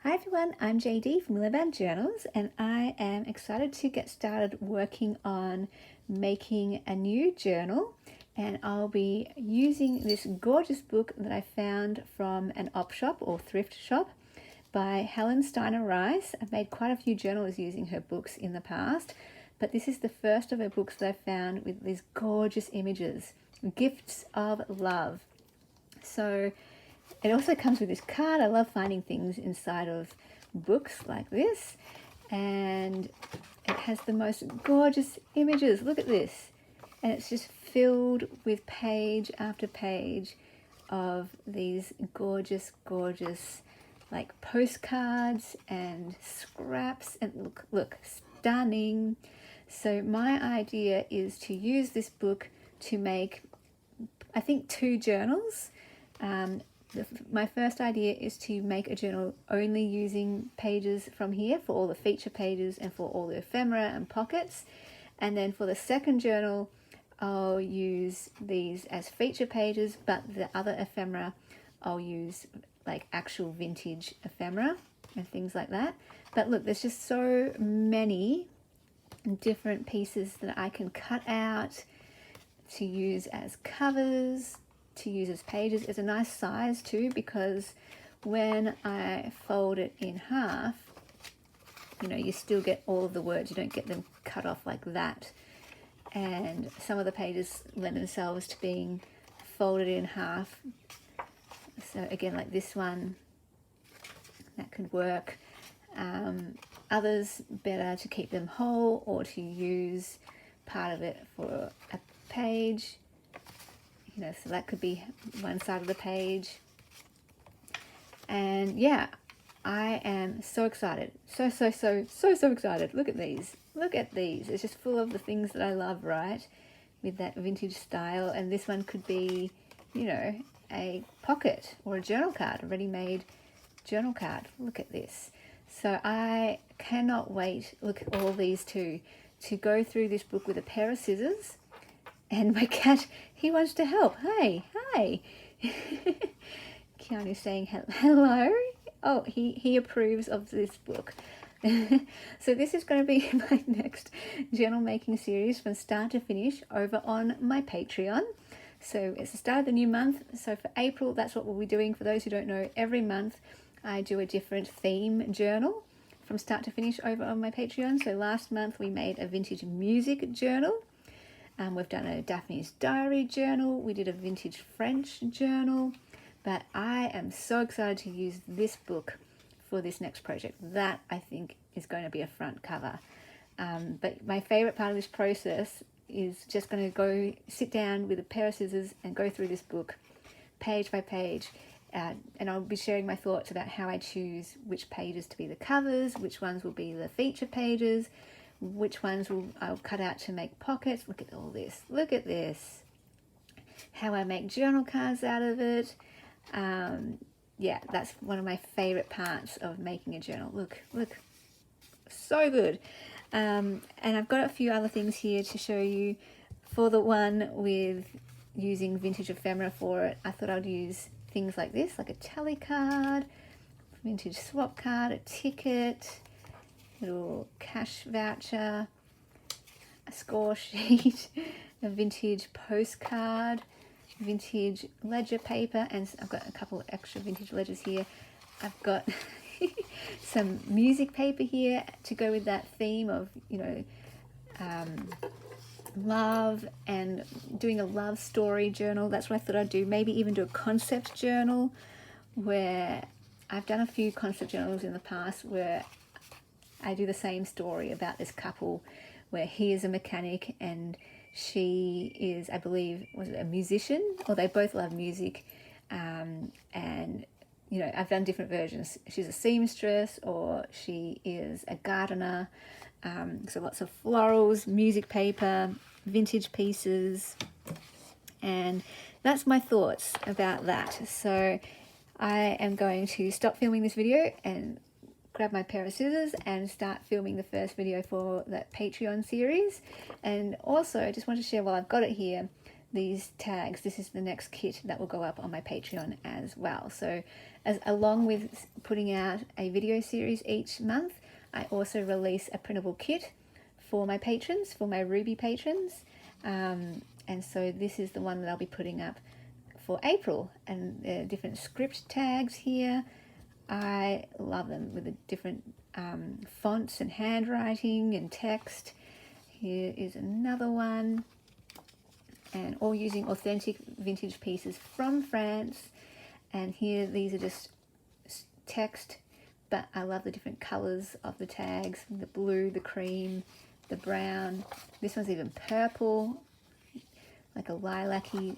Hi everyone, I'm JD from Live Journals, and I am excited to get started working on making a new journal. And I'll be using this gorgeous book that I found from an op shop or thrift shop by Helen Steiner Rice. I've made quite a few journals using her books in the past, but this is the first of her books that I found with these gorgeous images, gifts of love. So it also comes with this card. I love finding things inside of books like this, and it has the most gorgeous images. Look at this. And it's just filled with page after page of these gorgeous, gorgeous like postcards and scraps, and look, stunning. So my idea is to use this book to make, I think, 2 journals. My first idea is to make a journal only using pages from here for all the feature pages and for all the ephemera and pockets. And then for the second journal, I'll use these as feature pages, but the other ephemera I'll use like actual vintage ephemera and things like that. But look, there's just so many different pieces that I can cut out to use as covers, to use as pages. It's a nice size too, because when I fold it in half, you still get all of the words. You don't get them cut off like that. And some of the pages lend themselves to being folded in half. So again, like this one, that could work. Others, better to keep them whole or to use part of it for a page. So that could be one side of the page. And yeah, I am so excited. So excited. Look at these. Look at these. It's just full of the things that I love, right? With that vintage style. And this one could be, a pocket or a journal card, a ready-made journal card. Look at this. So I cannot wait, look at all these two, to go through this book with a pair of scissors. And my cat, he wants to help. Hey, hi. Keanu's saying hello. Oh, he approves of this book. So this is going to be my next journal making series from start to finish over on my Patreon. So it's the start of the new month. So for April, that's what we'll be doing. For those who don't know, every month I do a different theme journal from start to finish over on my Patreon. So last month we made a vintage music journal. We've done a Daphne's Diary journal. We did a vintage French journal. But I am so excited to use this book for this next project. That, I think, is going to be a front cover. But my favourite part of this process is just going to go sit down with a pair of scissors and go through this book page by page. And I'll be sharing my thoughts about how I choose which pages to be the covers, which ones will be the feature pages, which ones I'll cut out to make pockets. Look at all this. Look at this. How I make journal cards out of it. Yeah, that's one of my favorite parts of making a journal. Look, so good. And I've got a few other things here to show you. For the one with using vintage ephemera for it, I thought I'd use things like this, like a tally card, vintage swap card, a ticket, little cash voucher, a score sheet, a vintage postcard, vintage ledger paper, and I've got a couple of extra vintage ledgers here. I've got some music paper here to go with that theme of, love, and doing a love story journal. That's what I thought I'd do. Maybe even do a concept journal, where I've done a few concept journals in the past where I do the same story about this couple where he is a mechanic and she is, I believe, was it a musician? Or they both love music. And, I've done different versions. She's a seamstress, or she is a gardener. So lots of florals, music paper, vintage pieces. And that's my thoughts about that. So I am going to stop filming this video and grab my pair of scissors and start filming the first video for that Patreon series. And also, I just want to share, while I've got it here, these tags. This is the next kit that will go up on my Patreon as well. So along with putting out a video series each month, I also release a printable kit for my patrons, for my Ruby patrons. And so this is the one that I'll be putting up for April, and there are different script tags here. I love them with the different fonts and handwriting and text. Here is another one, and all using authentic vintage pieces from France. And here, these are just text, but I love the different colors of the tags, the blue, the cream, the brown. This one's even purple, like a lilac-y,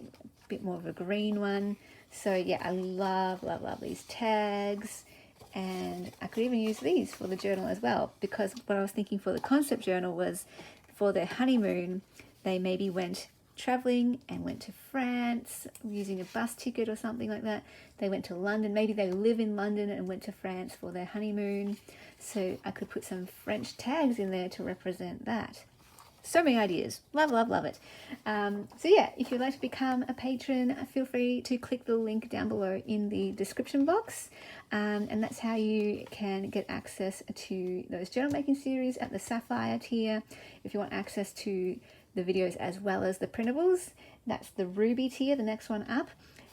bit more of a green one. So yeah, I love these tags. And I could even use these for the journal as well, because what I was thinking for the concept journal was for their honeymoon, they maybe went traveling and went to France using a bus ticket or something like that. They went to London, maybe they live in London and went to France for their honeymoon. So I could put some French tags in there to represent that. So many ideas. Love it. So yeah, if you'd like to become a patron, feel free to click the link down below in the description box. And that's how you can get access to those journal making series at the Sapphire tier. If you want access to the videos as well as the printables, that's the Ruby tier, the next one up.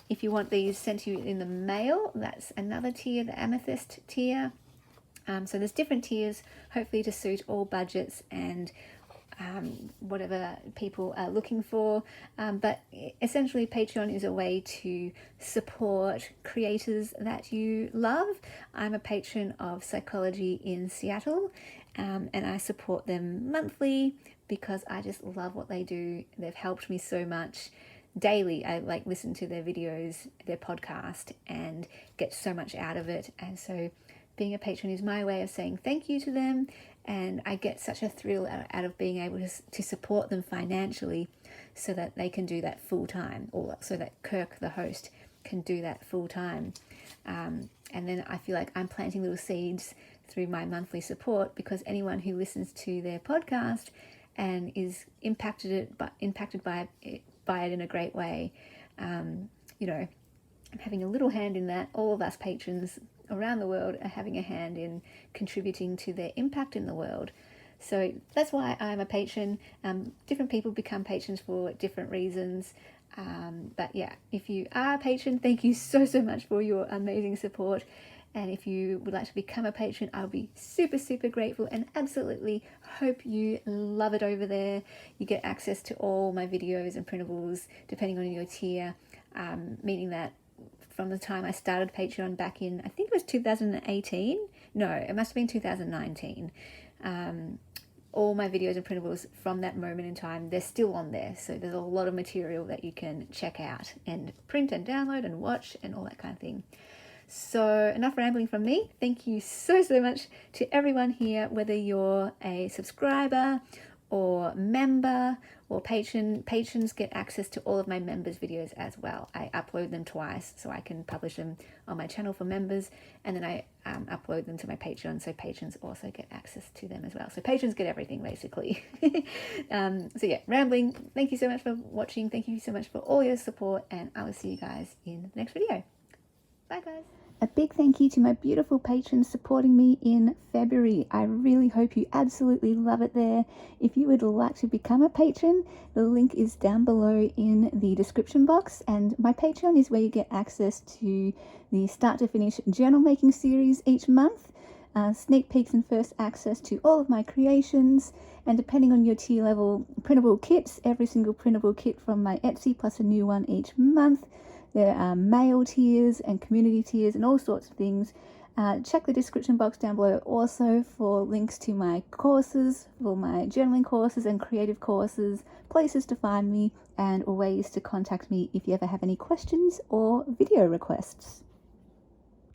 If you want these sent to you in the mail, that's another tier, the Amethyst tier. So there's different tiers, hopefully to suit all budgets and whatever people are looking for, but essentially Patreon is a way to support creators that you love. I'm a patron of Psychology in Seattle, and I support them monthly because I just love what they do. They've helped me so much. Daily I listen to their videos, their podcast, and get so much out of it. And so being a patron is my way of saying thank you to them, and I get such a thrill out of being able to support them financially so that they can do that full time, or so that Kirk, the host, can do that full time. And then I feel like I'm planting little seeds through my monthly support, because anyone who listens to their podcast and is impacted by it in a great way, I'm having a little hand in that. All of us patrons around the world are having a hand in contributing to their impact in the world. So that's why I'm a patron. Different people become patrons for different reasons. But yeah, if you are a patron, thank you so much for your amazing support. And if you would like to become a patron, I'll be super grateful, and absolutely hope you love it over there. You get access to all my videos and printables depending on your tier, meaning that from the time I started Patreon back in, I think it was 2018. No, it must have been 2019. All my videos and printables from that moment in time, they're still on there. So there's a lot of material that you can check out and print and download and watch and all that kind of thing. So enough rambling from me. Thank you so much to everyone here, whether you're a subscriber or member or patron. Patrons get access to all of my members' videos as well. I upload them twice, so I can publish them on my channel for members, and then I upload them to my Patreon, so patrons also get access to them as well. So patrons get everything, basically. So yeah, rambling. Thank you so much for watching. Thank you so much for all your support, and I will see you guys in the next video. Bye, guys. A big thank you to my beautiful patrons supporting me in February. I really hope you absolutely love it there. If you would like to become a patron, the link is down below in the description box. And my Patreon is where you get access to the start to finish journal making series each month, sneak peeks and first access to all of my creations, and depending on your tier level, printable kits, every single printable kit from my Etsy plus a new one each month. There are mail tiers and community tiers and all sorts of things. Check the description box down below also for links to my courses, for my journaling courses and creative courses, places to find me, and ways to contact me if you ever have any questions or video requests.